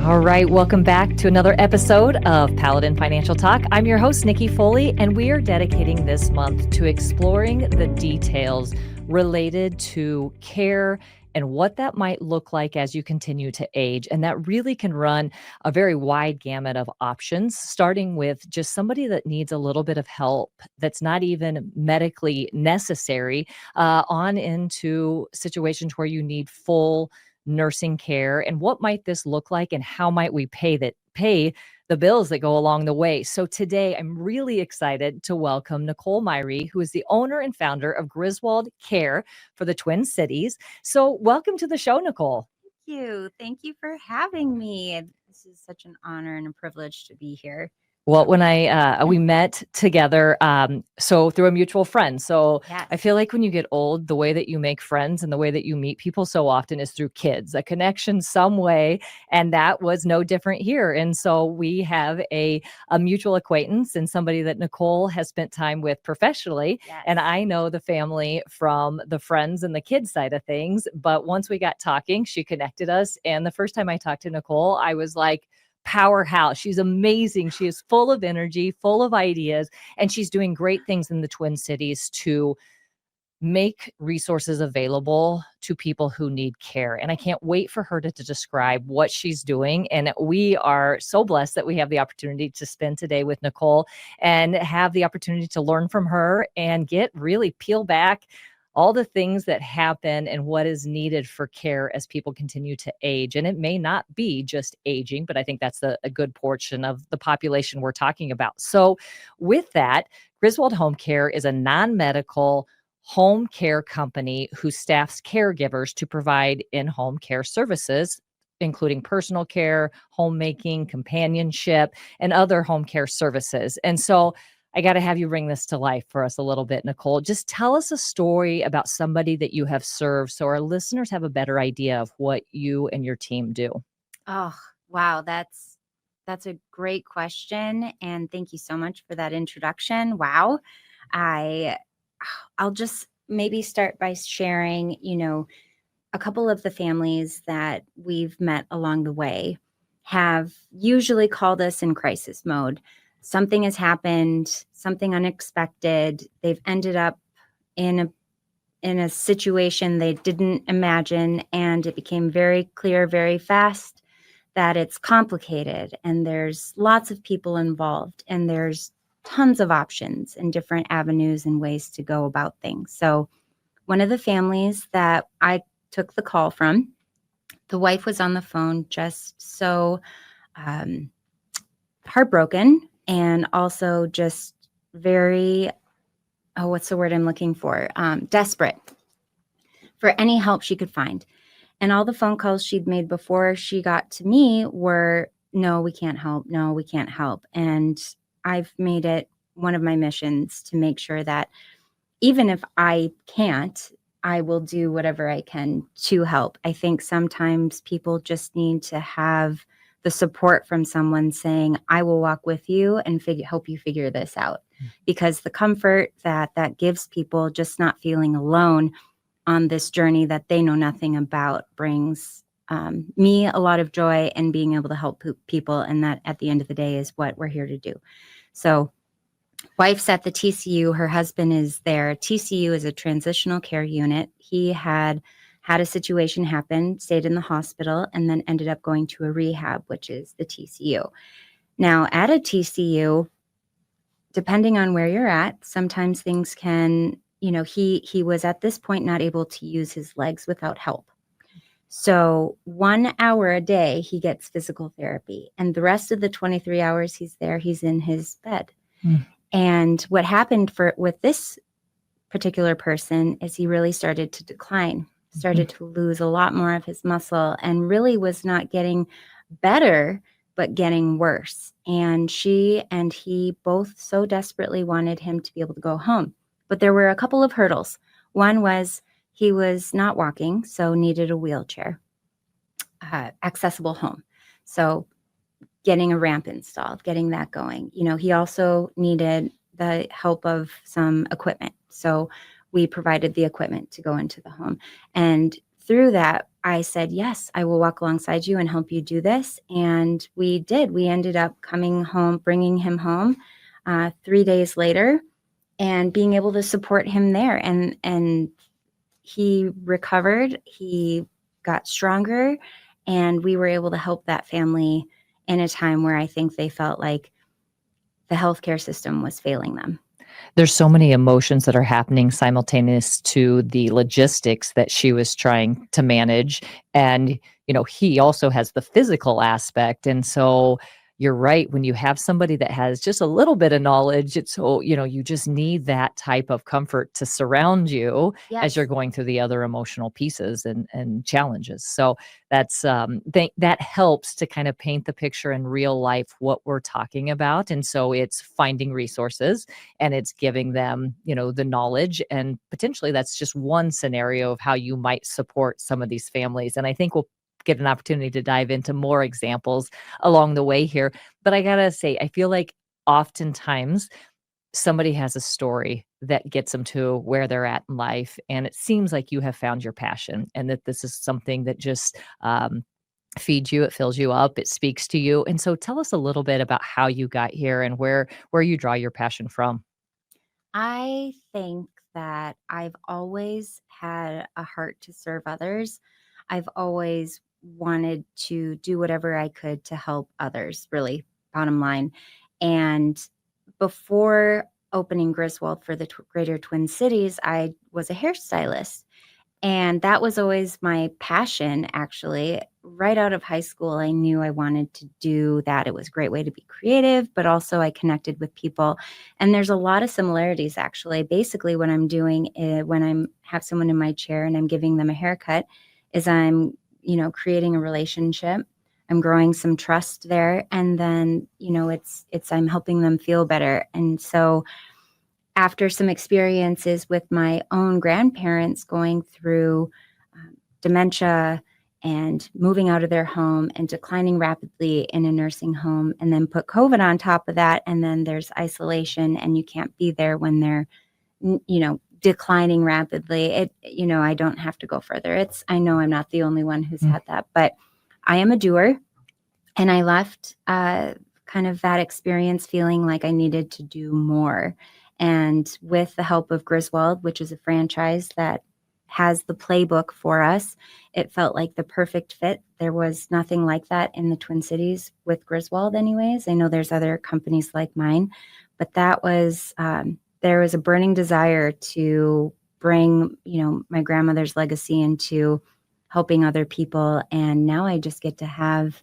All right, welcome back to another episode of Paladin Financial Talk. I'm your host, Nikki Foley, and we are dedicating this month to exploring the details related to care and what that might look like as you continue to age. And that really can run a very wide gamut of options, starting with just somebody that needs a little bit of help that's not even medically necessary, on into situations where you need full nursing care. And what might this look like, and how might we pay the bills that go along the way? So today I'm really excited to welcome Nicole Myrie, who is the owner and founder of Griswold Care for the Twin Cities. So welcome to the show, Nicole. Thank you for having me. This is such an honor and a privilege to be here. Well, when we met together, so through a mutual friend. So Yes. I feel like when you get old, the way that you make friends and the way that you meet people so often is through kids, a connection some way. And that was no different here. And so we have a mutual acquaintance and somebody that Nicole has spent time with professionally. Yes. And I know the family from the friends and the kids side of things. But once we got talking, she connected us. And the first time I talked to Nicole, I was like, powerhouse. She's amazing. She is full of energy, full of ideas, and she's doing great things in the Twin Cities to make resources available to people who need care. And I can't wait for her to describe what she's doing. And we are so blessed that we have the opportunity to spend today with Nicole and have the opportunity to learn from her and get really peel back all the things that happen and what is needed for care as people continue to age. And it may not be just aging, but I think that's a good portion of the population we're talking about. So with that, Griswold Home Care is a non-medical home care company who staffs caregivers to provide in-home care services, including personal care, homemaking, companionship, and other home care services. And so I got to have you bring this to life for us a little bit, Nicole. Just tell us a story about somebody that you have served so our listeners have a better idea of what you and your team do. Oh, wow. That's a great question. And thank you so much for that introduction. Wow. I'll just maybe start by sharing, a couple of the families that we've met along the way have usually called us in crisis mode. Something has happened, something unexpected. They've ended up in a situation they didn't imagine, and it became very clear very fast that it's complicated and there's lots of people involved and there's tons of options and different avenues and ways to go about things. So one of the families that I took the call from, the wife was on the phone just so heartbroken, and also just very, what's the word I'm looking for? Desperate for any help she could find. And all the phone calls she'd made before she got to me were, no, we can't help. No, we can't help. And I've made it one of my missions to make sure that even if I can't, I will do whatever I can to help. I think sometimes people just need to have the support from someone saying, I will walk with you and help you figure this out. Because the comfort that gives people, just not feeling alone on this journey that they know nothing about, brings me a lot of joy, and being able to help people. And that at the end of the day is what we're here to do. So wife's at the TCU. Her husband is there. TCU is a transitional care unit. He had a situation happen, stayed in the hospital, and then ended up going to a rehab, which is the TCU. Now, at a TCU, depending on where you're at, sometimes things can, he was at this point not able to use his legs without help. So 1 hour a day, he gets physical therapy. And the rest of the 23 hours he's there, he's in his bed. And what happened with this particular person is he really started to decline, started to lose a lot more of his muscle, and really was not getting better, but getting worse. And she and he both so desperately wanted him to be able to go home. But there were a couple of hurdles. One was he was not walking, so needed a wheelchair, accessible home. So getting a ramp installed, getting that going. He also needed the help of some equipment. So we provided the equipment to go into the home. And through that, I said, yes, I will walk alongside you and help you do this. And we did. We ended up coming home, bringing him home 3 days later and being able to support him there. And he recovered, he got stronger, and we were able to help that family in a time where I think they felt like the healthcare system was failing them. There's so many emotions that are happening simultaneous to the logistics that she was trying to manage. And, he also has the physical aspect. And so you're right. When you have somebody that has just a little bit of knowledge, it's so, you just need that type of comfort to surround you as Yes. you're going through the other emotional pieces and challenges. So that's that helps to kind of paint the picture in real life what we're talking about. And so it's finding resources and it's giving them, the knowledge. And potentially that's just one scenario of how you might support some of these families. And I think we'll get an opportunity to dive into more examples along the way here. But I gotta say, I feel like oftentimes somebody has a story that gets them to where they're at in life. And it seems like you have found your passion and that this is something that just feeds you, it fills you up, it speaks to you. And so tell us a little bit about how you got here and where you draw your passion from. I think that I've always had a heart to serve others. I've always wanted to do whatever I could to help others, really, bottom line. And before opening Griswold for the Greater Twin Cities, I was a hairstylist. And that was always my passion, actually. Right out of high school, I knew I wanted to do that. It was a great way to be creative, but also I connected with people. And there's a lot of similarities, actually. Basically, what I'm doing when I have someone in my chair and I'm giving them a haircut is I'm, creating a relationship. I'm growing some trust there. And then, I'm helping them feel better. And so after some experiences with my own grandparents going through dementia and moving out of their home and declining rapidly in a nursing home, and then put COVID on top of that, and then there's isolation and you can't be there when they're declining rapidly. I don't have to go further. I know I'm not the only one who's had that, but I am a doer, and I left kind of that experience feeling like I needed to do more. And with the help of Griswold, which is a franchise that has the playbook for us, it felt like the perfect fit. There was nothing like that in the Twin Cities with Griswold anyways. I know there's other companies like mine, but that was, there was a burning desire to bring, my grandmother's legacy into helping other people. And now I just get to have,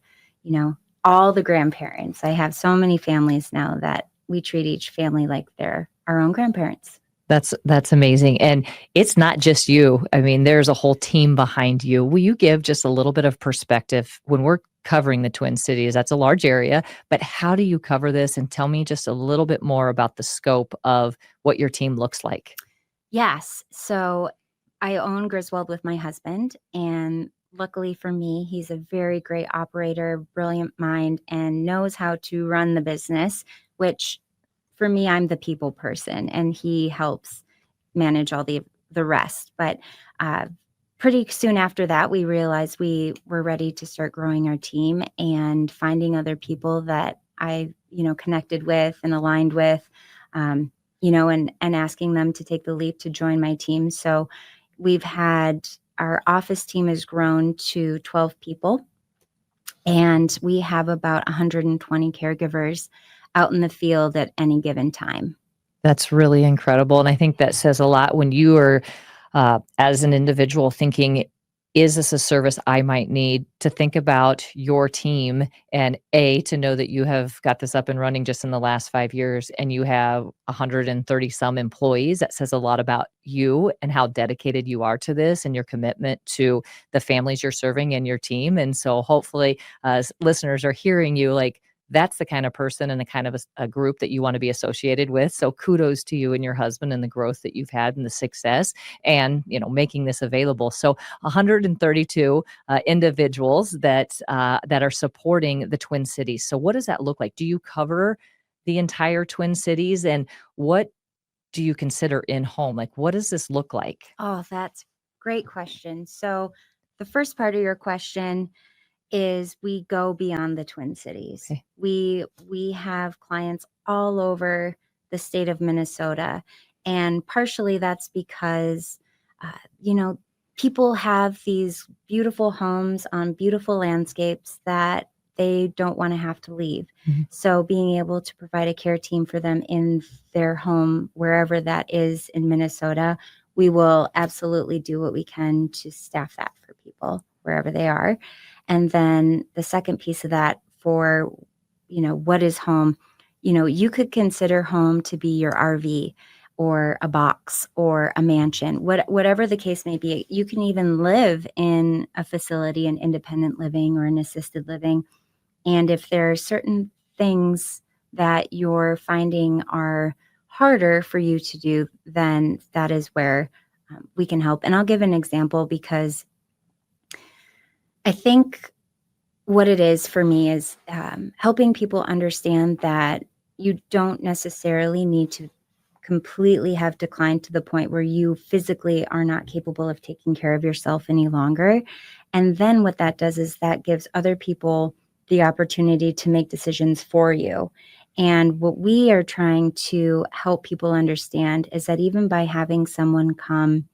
all the grandparents. I have so many families now that we treat each family like they're our own grandparents. That's amazing. And it's not just you. I mean, there's a whole team behind you. Will you give just a little bit of perspective when we're covering the Twin Cities? That's a large area, but how do you cover this? And tell me just a little bit more about the scope of what your team looks like. Yes. So I own Griswold with my husband, and luckily for me, he's a very great operator, brilliant mind, and knows how to run the business, which for me, I'm the people person, and he helps manage all the rest. But pretty soon after that, we realized we were ready to start growing our team and finding other people that I, connected with and aligned with, and asking them to take the leap to join my team. So our office team has grown to 12 people, and we have about 120 caregivers out in the field at any given time. That's really incredible. And I think that says a lot when you are, as an individual, thinking, is this a service I might need, to think about your team and to know that you have got this up and running just in the last 5 years and you have 130 some employees. That says a lot about you and how dedicated you are to this and your commitment to the families you're serving and your team. And so hopefully, as listeners are hearing you, like, that's the kind of person and the kind of a group that you want to be associated with. So kudos to you and your husband and the growth that you've had and the success and, making this available. So 132 individuals that are supporting the Twin Cities. So what does that look like? Do you cover the entire Twin Cities, and what do you consider in home? Like, what does this look like? Oh, that's a great question. So the first part of your question is we go beyond the Twin Cities. Okay. We have clients all over the state of Minnesota, and partially that's because people have these beautiful homes on beautiful landscapes that they don't want to have to leave. Mhm. So being able to provide a care team for them in their home, wherever that is in Minnesota, we will absolutely do what we can to staff that for people wherever they are. And then the second piece of that for, what is home? You could consider home to be your RV or a box or a mansion, whatever the case may be. You can even live in a facility, an independent living or an assisted living. And if there are certain things that you're finding are harder for you to do, then that is where we can help. And I'll give an example, because I think what it is for me is helping people understand that you don't necessarily need to completely have declined to the point where you physically are not capable of taking care of yourself any longer. And then what that does is that gives other people the opportunity to make decisions for you. And what we are trying to help people understand is that even by having someone come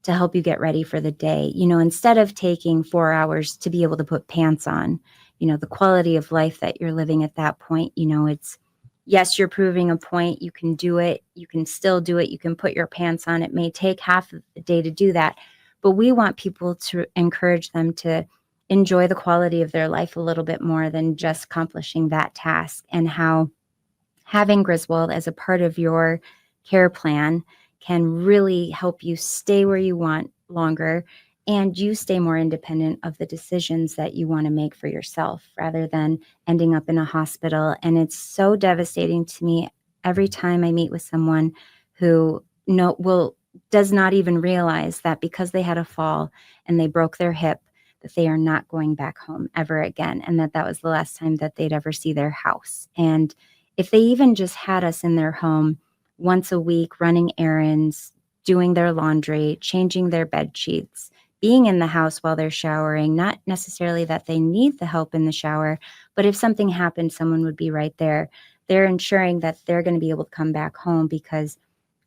to help you get ready for the day, instead of taking 4 hours to be able to put pants on, the quality of life that you're living at that point, it's, yes, you're proving a point. You can do it. You can still do it. You can put your pants on. It may take half of the day to do that, but we want people to encourage them to enjoy the quality of their life a little bit more than just accomplishing that task, and how having Griswold as a part of your care plan can really help you stay where you want longer, and you stay more independent of the decisions that you want to make for yourself, rather than ending up in a hospital. And it's so devastating to me every time I meet with someone who does not even realize that because they had a fall and they broke their hip, that they are not going back home ever again, and that was the last time that they'd ever see their house. And if they even just had us in their home once a week, running errands, doing their laundry, changing their bed sheets, being in the house while they're showering, not necessarily that they need the help in the shower, but if something happened, someone would be right there. They're ensuring that they're going to be able to come back home, because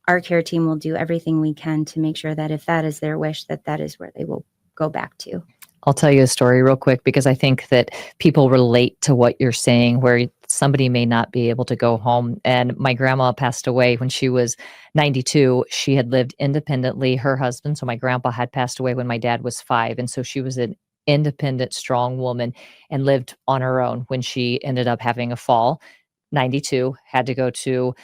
our care team will do everything we can to make sure that if that is their wish, that is where they will go back to. I'll tell you a story real quick, because I think that people relate to what you're saying, where somebody may not be able to go home. And my grandma passed away when she was 92. She had lived independently. Her husband, so my grandpa, had passed away when my dad was 5. And so she was an independent, strong woman and lived on her own when she ended up having a fall. 92, had to go to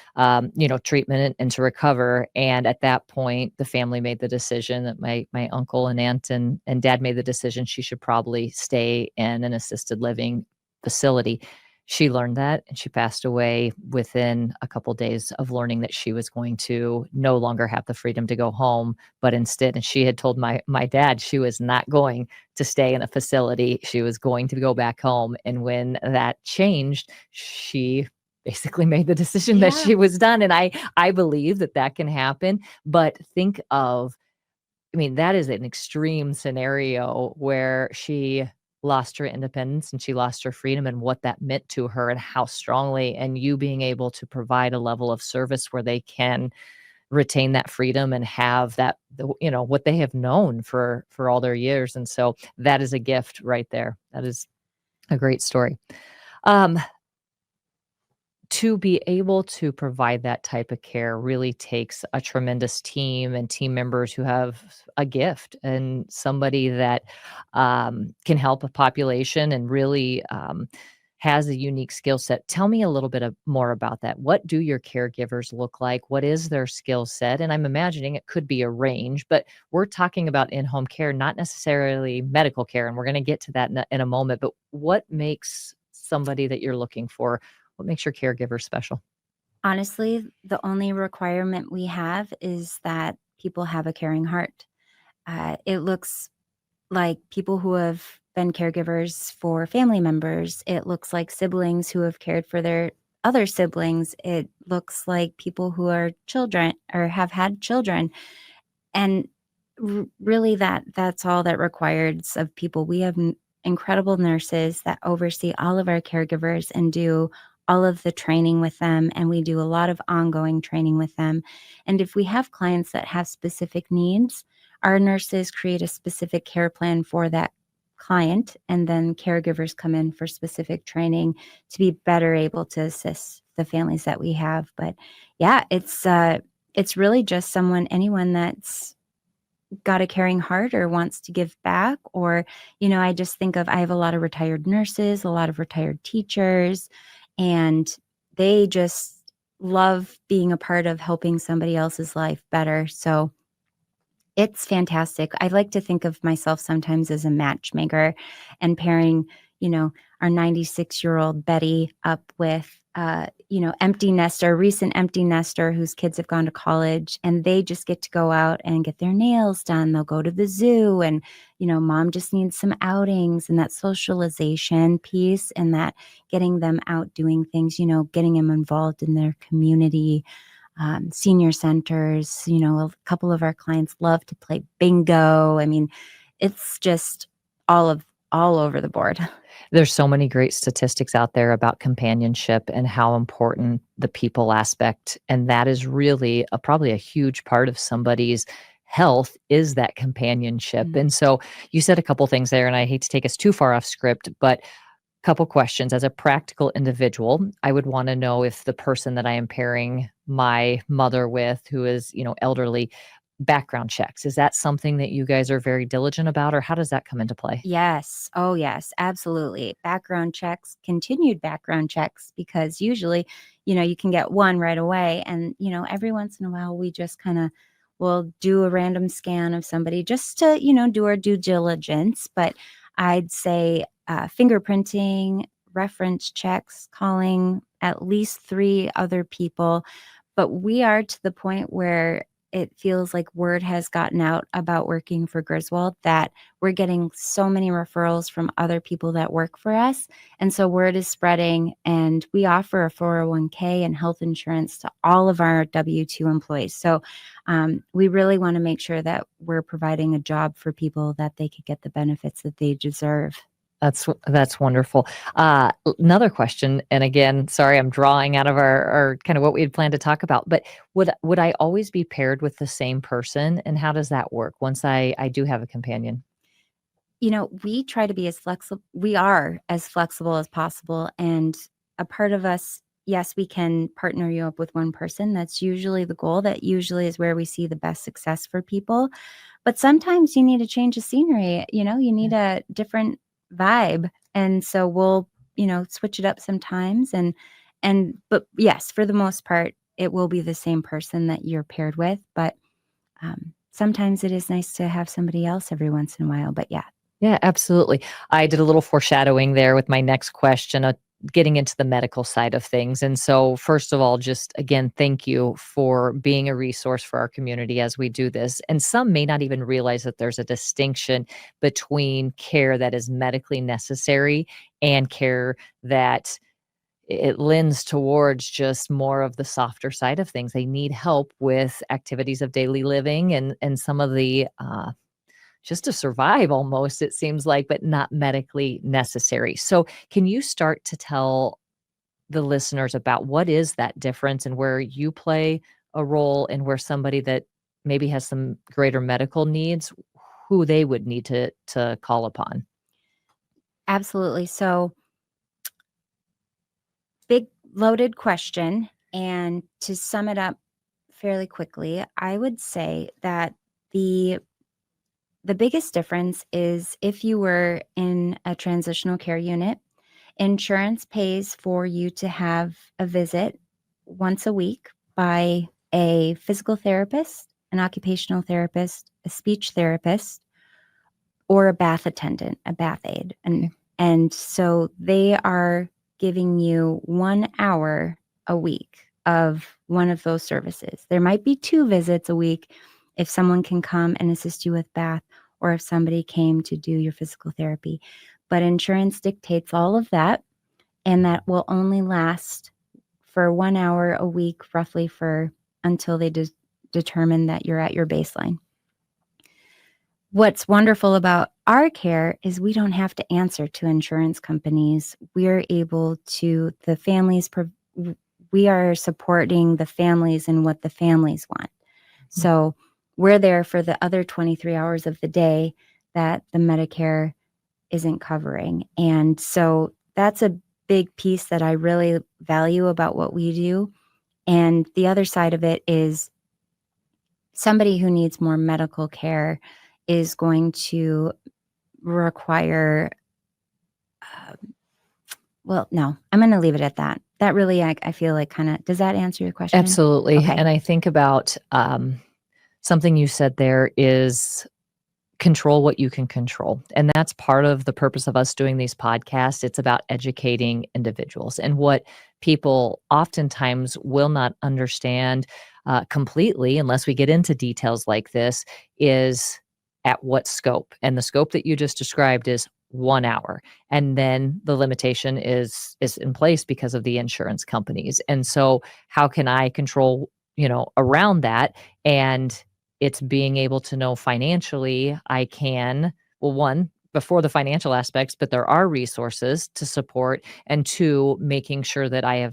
treatment and to recover. And at that point, the family made the decision that my uncle and aunt and dad made the decision she should probably stay in an assisted living facility. She learned that, and she passed away within a couple days of learning that she was going to no longer have the freedom to go home, but instead, and she had told my dad she was not going to stay in a facility. She was going to go back home. And when that changed, she basically made the decision that she was done. And I believe that can happen. But think of, that is an extreme scenario where she lost her independence and she lost her freedom, and what that meant to her and how strongly, and you being able to provide a level of service where they can retain that freedom and have that, what they have known for all their years. And so that is a gift right there. That is a great story. To be able to provide that type of care really takes a tremendous team and team members who have a gift, and somebody that can help a population and really has a unique skill set. Tell me a little bit more about that. What do your caregivers look like? What is their skill set? And I'm imagining it could be a range, but we're talking about in-home care, not necessarily medical care. And we're going to get to that in a moment. But what makes somebody that you're looking for? What makes your caregiver special? Honestly, the only requirement we have is that people have a caring heart. It looks like people who have been caregivers for family members. It looks like siblings who have cared for their other siblings. It looks like people who are children or have had children. And really that's all that requires of people. We have incredible nurses that oversee all of our caregivers and do all of the training with them, and we do a lot of ongoing training with them. And if we have clients that have specific needs, our nurses create a specific care plan for that client, and then caregivers come in for specific training to be better able to assist the families that we have. But yeah, it's really just anyone that's got a caring heart or wants to give back. Or, I just think I have a lot of retired nurses, a lot of retired teachers, and they just love being a part of helping somebody else's life better. So it's fantastic. I like to think of myself sometimes as a matchmaker and pairing, our 96-year-old Betty up with, recent empty nester whose kids have gone to college, and they just get to go out and get their nails done. They'll go to the zoo, and, mom just needs some outings, and that socialization piece and that getting them out doing things, getting them involved in their community. Senior centers, a couple of our clients love to play bingo. I mean, it's just all over the board. There's so many great statistics out there about companionship and how important the people aspect, and that is really probably a huge part of somebody's health is that companionship. Mm-hmm. And so you said a couple things there, and I hate to take us too far off script, but couple questions. As a practical individual, I would want to know if the person that I am pairing my mother with, who is, elderly, background checks. Is that something that you guys are very diligent about, or how does that come into play? Yes. Oh, yes, absolutely. Background checks, continued background checks, because usually, you can get one right away. And, every once in a while, we just kind of will do a random scan of somebody just to, do our due diligence. But I'd say fingerprinting, reference checks, calling at least 3 other people. But we are to the point where it feels like word has gotten out about working for Griswold, that we're getting so many referrals from other people that work for us. And so word is spreading, and we offer a 401k and health insurance to all of our W-2 employees. So we really want to make sure that we're providing a job for people that they could get the benefits that they deserve. That's wonderful. Another question, and again, sorry, I'm drawing out of our kind of what we had planned to talk about, but would I always be paired with the same person, and how does that work once I do have a companion? We try to be we are as flexible as possible, and a part of us, yes, we can partner you up with one person. That's usually the goal. That usually is where we see the best success for people. But sometimes you need a change of scenery. You need a different vibe, and so we'll switch it up sometimes, but yes, for the most part it will be the same person that you're paired with. But sometimes it is nice to have somebody else every once in a while. But Yeah, absolutely. I did a little foreshadowing there with my next question, getting into the medical side of things. And so, first of all, just again, thank you for being a resource for our community as we do this. And some may not even realize that there's a distinction between care that is medically necessary and care that it lends towards just more of the softer side of things. They need help with activities of daily living and some of the just to survive almost, it seems like, but not medically necessary. So can you start to tell the listeners about what is that difference and where you play a role, and where somebody that maybe has some greater medical needs, who they would need to call upon? absolutely. So, big loaded question, and to sum it up fairly quickly, I would say that the biggest difference is if you were in a transitional care unit, insurance pays for you to have a visit once a week by a physical therapist, an occupational therapist, a speech therapist, or a bath attendant, a bath aide. And so they are giving you 1 hour a week of one of those services. There might be 2 visits a week if someone can come and assist you with bath, or if somebody came to do your physical therapy. But insurance dictates all of that, and that will only last for 1 hour a week, roughly, for until they determine that you're at your baseline. what's wonderful about our care is we don't have to answer to insurance companies. We're able to, the families, we are supporting the families and what the families want. So we're there for the other 23 hours of the day that the Medicare isn't covering. And so that's a big piece that I really value about what we do. And the other side of it is somebody who needs more medical care is going to require, well, no, I'm going to leave it at that. That really, I feel like kind of, does that answer your question? Absolutely. Okay. And I think about something you said there is control what you can control. And that's part of the purpose of us doing these podcasts. It's about educating individuals. And what people oftentimes will not understand completely, unless we get into details like this, is at what scope. And the scope that you just described is 1 hour. And then the limitation is in place because of the insurance companies. And so how can I control, around that? And it's being able to know financially I can, well, one, before the financial aspects, but there are resources to support, and two, making sure that I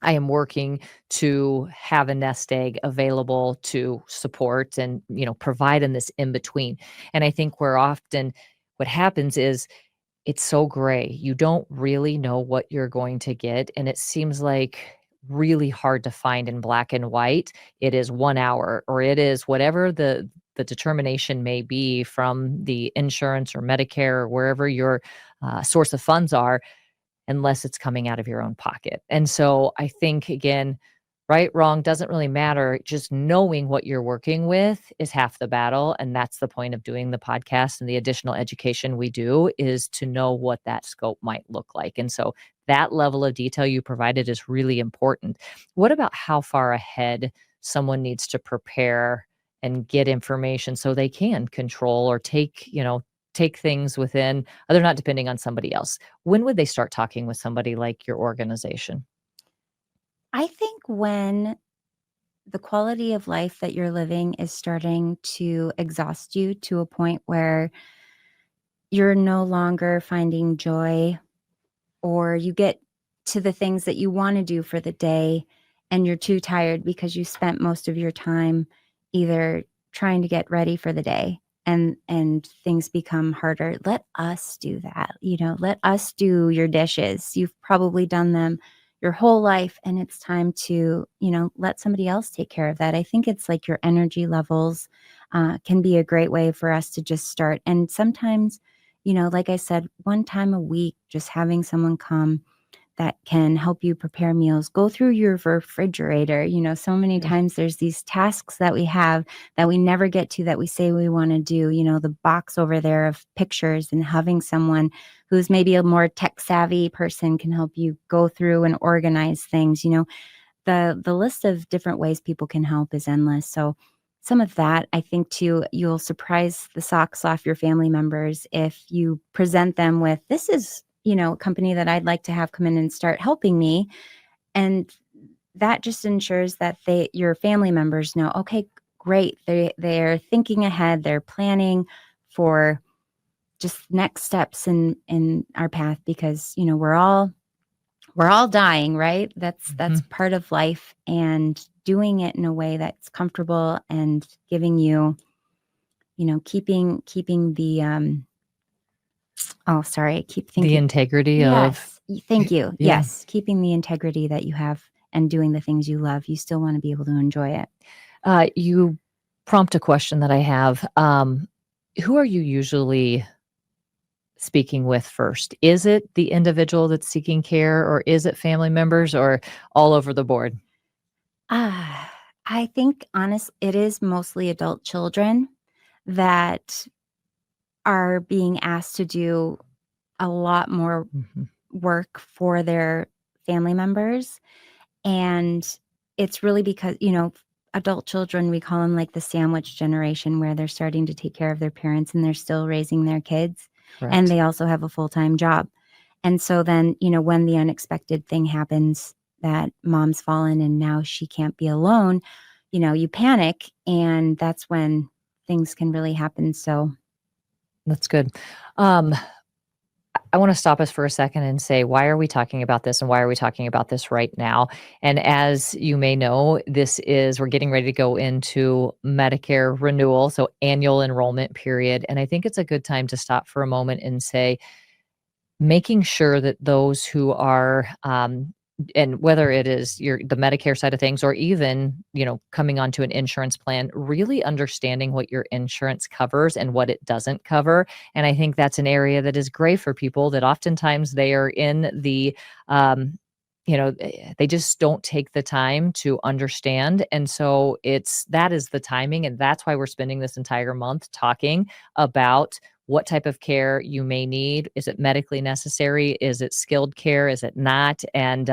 am working to have a nest egg available to support and, provide in this in between. And I think where often what happens is it's so gray. You don't really know what you're going to get. And it seems like really hard to find in black and white. It is 1 hour, or it is whatever the determination may be from the insurance or Medicare or wherever your source of funds are, unless it's coming out of your own pocket. And so I think, again, right, wrong doesn't really matter. Just knowing what you're working with is half the battle. And that's the point of doing the podcast, and the additional education we do is to know what that scope might look like. And so that level of detail you provided is really important. What about how far ahead someone needs to prepare and get information so they can control or take things within, they're not depending on somebody else? When would they start talking with somebody like your organization? I think when the quality of life that you're living is starting to exhaust you to a point where you're no longer finding joy, or you get to the things that you want to do for the day and you're too tired because you spent most of your time either trying to get ready for the day, and things become harder. Let us do that. Let us do your dishes. You've probably done them your whole life, and it's time to let somebody else take care of that. I think it's like your energy levels can be a great way for us to just start. And sometimes, like I said, one time a week, just having someone come that can help you prepare meals, go through your refrigerator. So many times there's these tasks that we have that we never get to, that we say we want to do, the box over there of pictures, and having someone who's maybe a more tech savvy person can help you go through and organize things. The list of different ways people can help is endless. So some of that, I think, too, you'll surprise the socks off your family members if you present them with, this is, a company that I'd like to have come in and start helping me. And that just ensures that your family members know, okay, great. They're thinking ahead. They're planning for just next steps in our path, because, we're all dying, right? That's part of life, and doing it in a way that's comfortable and giving you, keeping the I keep thinking The integrity of, thank you. Yeah. Yes, keeping the integrity that you have and doing the things you love. You still want to be able to enjoy it. You prompt a question that I have. Who are you usually speaking with first? Is it the individual that's seeking care, or is it family members, or all over the board? I think, it is mostly adult children that are being asked to do a lot more work for their family members. And it's really because, adult children, we call them like the sandwich generation, where they're starting to take care of their parents and they're still raising their kids. Correct. And they also have a full-time job. And so then, when the unexpected thing happens, that mom's fallen and now she can't be alone, you panic. And that's when things can really happen. So That's good. Um, I want to stop us for a second and say, why are we talking about this and why are we talking about this right now? And as you may know, we're getting ready to go into Medicare renewal, so annual enrollment period. And I think it's a good time to stop for a moment and say, making sure that those who are, and whether it is the Medicare side of things or even, coming onto an insurance plan, really understanding what your insurance covers and what it doesn't cover. And I think that's an area that is gray for people, that oftentimes they are in they just don't take the time to understand. And so that is the timing. And that's why we're spending this entire month talking about what type of care you may need. Is it medically necessary? Is it skilled care? Is it not? And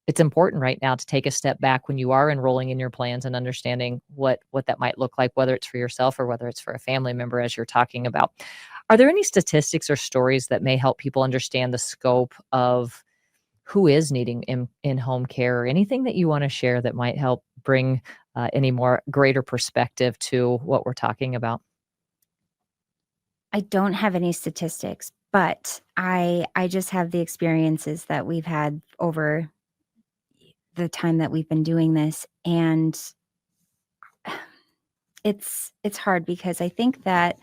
it's important right now to take a step back when you are enrolling in your plans and understanding what that might look like, whether it's for yourself or whether it's for a family member, as you're talking about. Are there any statistics or stories that may help people understand the scope of who is needing in-home care, or anything that you want to share that might help bring any more greater perspective to what we're talking about? I don't have any statistics, but I just have the experiences that we've had over the time that we've been doing this. And it's hard because I think that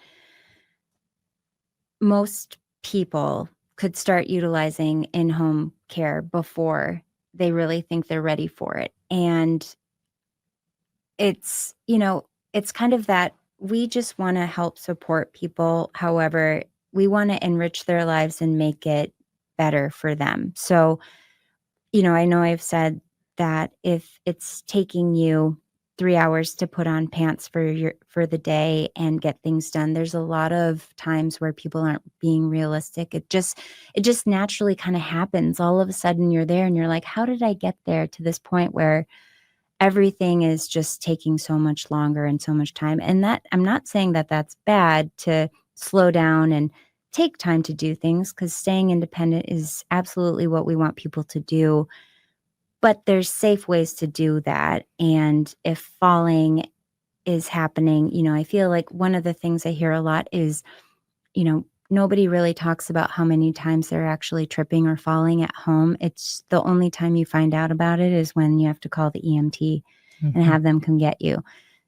most people could start utilizing in-home care before they really think they're ready for it. And it's kind of that we just want to help support people. However, we want to enrich their lives and make it better for them. So, I know I've said that if it's taking you 3 hours to put on pants for the day and get things done, there's a lot of times where people aren't being realistic. It just naturally kind of happens. All of a sudden you're there and you're like, how did I get there to this point where everything is just taking so much longer and so much time? And that, I'm not saying that that's bad, to slow down and take time to do things, because staying independent is absolutely what we want people to do. But there's safe ways to do that. And if falling is happening, I feel like one of the things I hear a lot is, nobody really talks about how many times they're actually tripping or falling at home. It's the only time you find out about it is when you have to call the EMT and Mhm. have them come get you.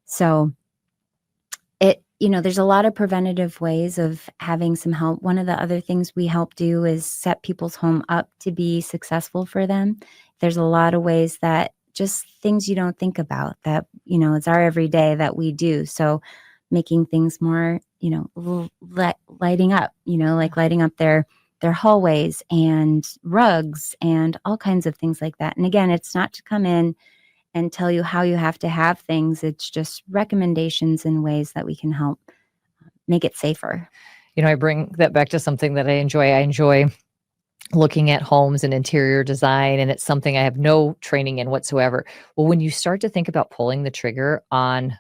So there's a lot of preventative ways of having some help. One of the other things we help do is set people's home up to be successful for them. There's a lot of ways that just things you don't think about that, it's our everyday that we do. So making things more, lighting up, like lighting up their hallways and rugs and all kinds of things like that. And again, it's not to come in and tell you how you have to have things. It's just recommendations and ways that we can help make it safer. I bring that back to something that I enjoy. I enjoy looking at homes and interior design, and it's something I have no training in whatsoever. Well, when you start to think about pulling the trigger on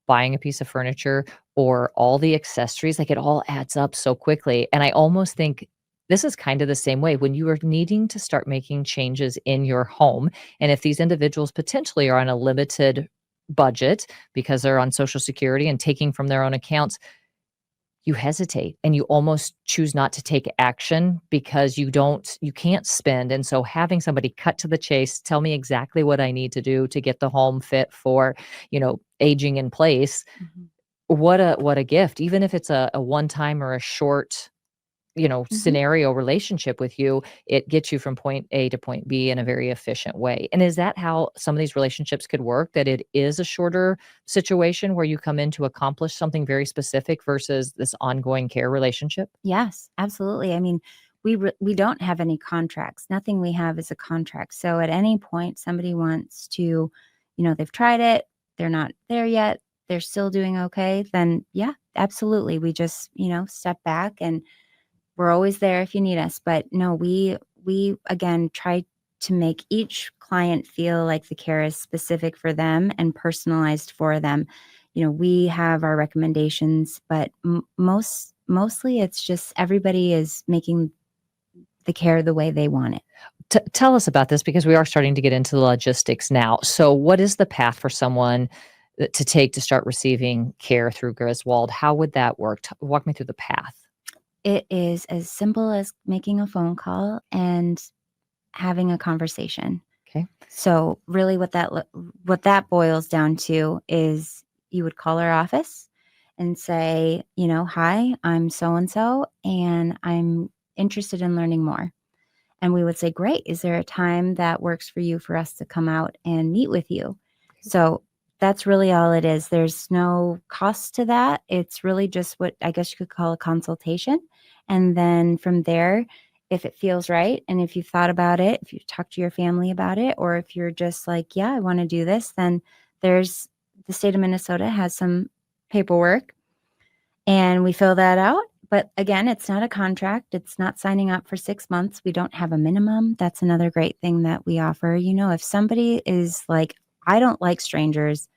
buying a piece of furniture or all the accessories, like, it all adds up so quickly. And I almost think this is kind of the same way when you are needing to start making changes in your home. And if these individuals potentially are on a limited budget because they're on Social Security and taking from their own accounts, you hesitate and you almost choose not to take action because you can't spend. And so having somebody cut to the chase, tell me exactly what I need to do to get the home fit for, aging in place. Mhm. What a gift, even if it's a one time or a short Mhm. scenario relationship with you. It gets you from point A to point B in a very efficient way. And is that how some of these relationships could work? That it is a shorter situation where you come in to accomplish something very specific versus this ongoing care relationship? Yes, absolutely. I mean, we don't have any contracts. Nothing we have is a contract. So at any point somebody wants to, they've tried it, they're not there yet, they're still doing okay, then yeah, absolutely. We just, step back, and we're always there if you need us. But no, we again try to make each client feel like the care is specific for them and personalized for them. We have our recommendations, but mostly it's just everybody is making the care the way they want it. Tell us about this, because we are starting to get into the logistics now. So what is the path for someone to take to start receiving care through Griswold, how would that work? Walk me through the path. It is as simple as making a phone call and having a conversation. Okay. So really what that boils down to is you would call our office and say, hi, I'm so and so, and I'm interested in learning more. And we would say, great, is there a time that works for you for us to come out and meet with you? So that's really all it is. There's no cost to that. It's really just what I guess you could call a consultation. And then from there, if it feels right, and if you've thought about it, if you've talked to your family about it, or if you're just like, yeah, I want to do this, then the state of Minnesota has some paperwork and we fill that out. But again, it's not a contract. It's not signing up for 6 months. We don't have a minimum. That's another great thing that we offer. If somebody is like, I don't like strangers,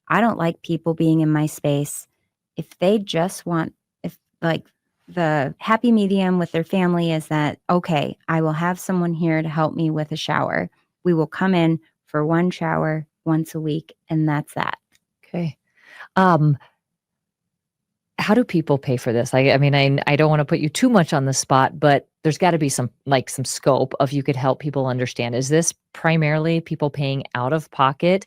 I don't like people being in my space. If they just want, if like the happy medium with their family is that, okay, I will have someone here to help me with a shower. We will come in for one shower once a week, and that's that. Okay. How do people pay for this? I mean, I don't want to put you too much on the spot, but there's got to be some scope of you could help people understand. Is this primarily people paying out of pocket?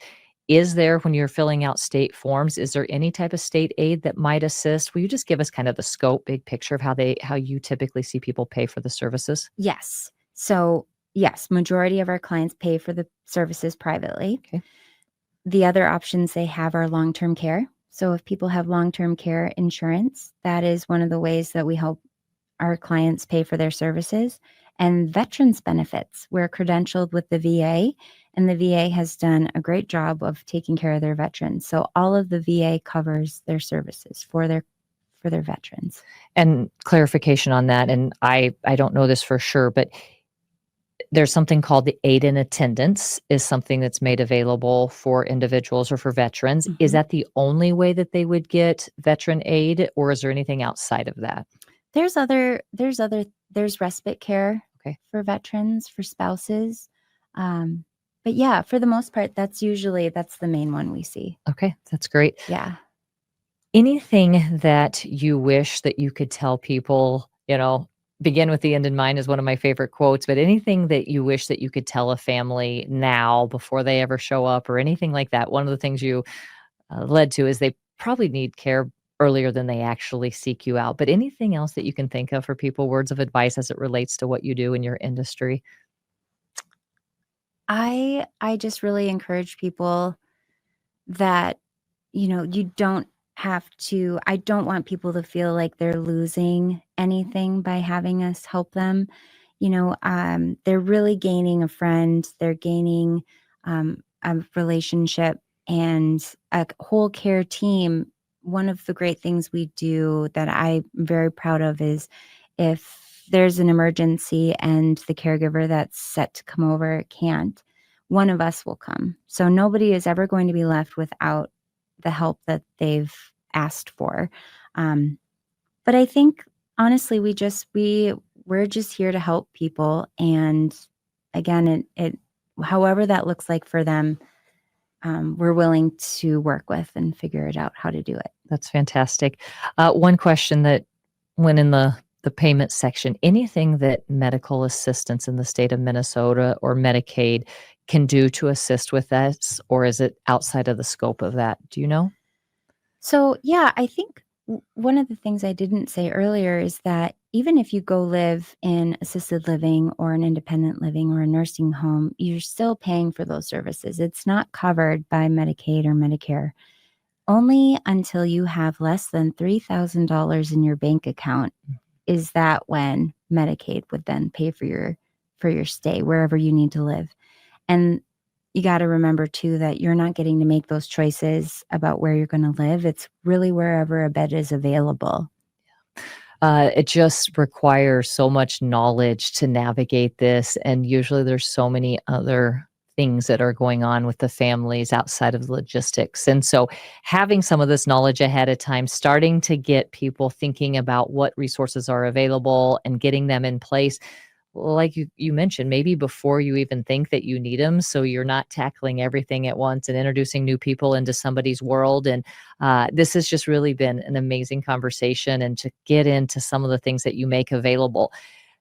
Is there, when you're filling out state forms, is there any type of state aid that might assist? Will you just give us kind of the scope, big picture of how you typically see people pay for the services? Yes. So yes, majority of our clients pay for the services privately. Okay. The other options they have are long-term care. So if people have long-term care insurance, that is one of the ways that we help our clients pay for their services. And veterans benefits, we're credentialed with the VA, and the VA has done a great job of taking care of their veterans. So all of the VA covers their services for their veterans. And clarification on that, and I don't know this for sure, but there's something called the aid in attendance is something that's made available for individuals or for veterans. Mm-hmm. Is that the only way that they would get veteran aid, or is there anything outside of that? There's respite care for veterans, for spouses. But yeah, for the most part, that's the main one we see. Okay, that's great. Yeah. Anything that you wish that you could tell people, begin with the end in mind is one of my favorite quotes, but anything that you wish that you could tell a family now before they ever show up or anything like that? One of the things you led to is they probably need care earlier than they actually seek you out. But anything else that you can think of for people, words of advice as it relates to what you do in your industry? I just really encourage people that, you don't have to, I don't want people to feel like they're losing anything by having us help them. They're really gaining a friend, they're gaining a relationship and a whole care team. One of the great things we do that I'm very proud of is if there's an emergency and the caregiver that's set to come over can't, one of us will come. So nobody is ever going to be left without the help that they've asked for. But I think honestly, we're just here to help people. And again, it however that looks like for them, we're willing to work with and figure it out how to do it. That's fantastic. One question that went in the payment section, anything that medical assistance in the state of Minnesota or Medicaid can do to assist with this, or is it outside of the scope of that? Do you know? So, yeah, I think one of the things I didn't say earlier is that even if you go live in assisted living or an independent living or a nursing home, you're still paying for those services. It's not covered by Medicaid or Medicare. Only until you have less than $3,000 in your bank account is that when Medicaid would then pay for your stay wherever you need to live. And you got to remember too that you're not getting to make those choices about where you're going to live. It's really wherever a bed is available. It just requires so much knowledge to navigate this. And usually there's so many other things that are going on with the families outside of the logistics. And so having some of this knowledge ahead of time, starting to get people thinking about what resources are available and getting them in place. like you mentioned, maybe before you even think that you need them. So you're not tackling everything at once and introducing new people into somebody's world. And this has just really been an amazing conversation, and to get into some of the things that you make available.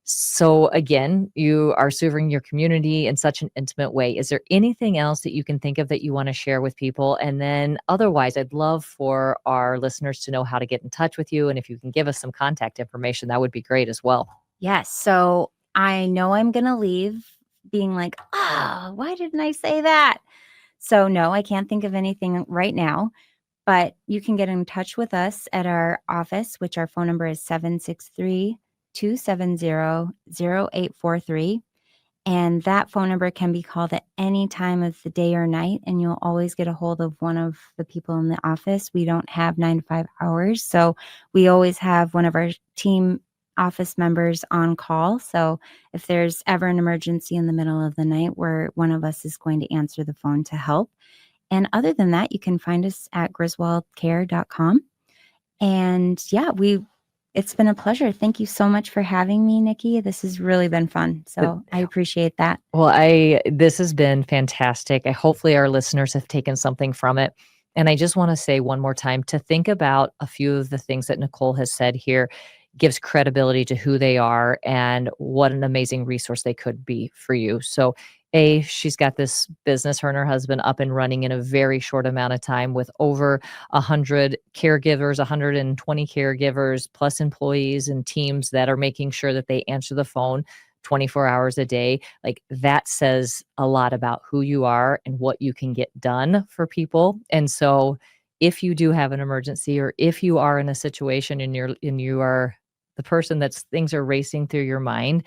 So again, you are serving your community in such an intimate way. Is there anything else that you can think of that you want to share with people? And then otherwise, I'd love for our listeners to know how to get in touch with you. And if you can give us some contact information, that would be great as well. Yes. So I know I'm going to leave being like, why didn't I say that? So no, I can't think of anything right now, but you can get in touch with us at our office, which our phone number is 763-270-0843. And that phone number can be called at any time of the day or night, and you'll always get a hold of one of the people in the office. We don't have 9 to 5 hours, so we always have one of our team office members on call. So if there's ever an emergency in the middle of the night, where one of us is going to answer the phone to help. And other than that, you can find us at griswoldcare.com. And yeah, it's been a pleasure. Thank you so much for having me, Nikki. This has really been fun. So I appreciate that. Well, this has been fantastic. Hopefully our listeners have taken something from it. And I just want to say one more time to think about a few of the things that Nicole has said here gives credibility to who they are and what an amazing resource they could be for you. So she's got this business, her and her husband, up and running in a very short amount of time with over 100 caregivers, 120 caregivers, plus employees and teams that are making sure that they answer the phone 24 hours a day. Like, that says a lot about who you are and what you can get done for people. And so if you do have an emergency, or if you are in a situation and you are the person that's things are racing through your mind,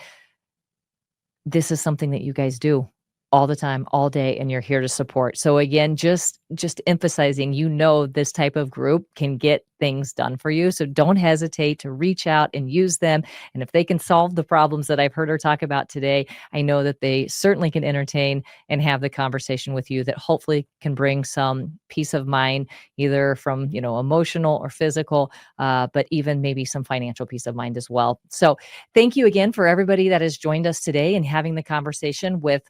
this is something that you guys do all the time, all day, and you're here to support. So again, just emphasizing, this type of group can get things done for you. So don't hesitate to reach out and use them. And if they can solve the problems that I've heard her talk about today, I know that they certainly can entertain and have the conversation with you that hopefully can bring some peace of mind, either from, emotional or physical, but even maybe some financial peace of mind as well. So thank you again for everybody that has joined us today and having the conversation with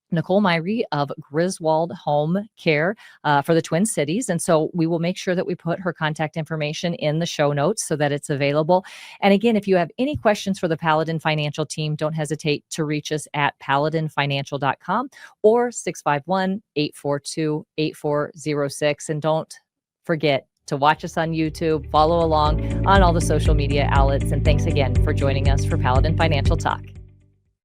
Nicole Myrie of Griswold Home Care for the Twin Cities. And so we will make sure that we put her contact information in the show notes so that it's available. And again, if you have any questions for the Paladin Financial team, don't hesitate to reach us at paladinfinancial.com or 651-842-8406. And don't forget to watch us on YouTube, follow along on all the social media outlets. And thanks again for joining us for Paladin Financial Talk.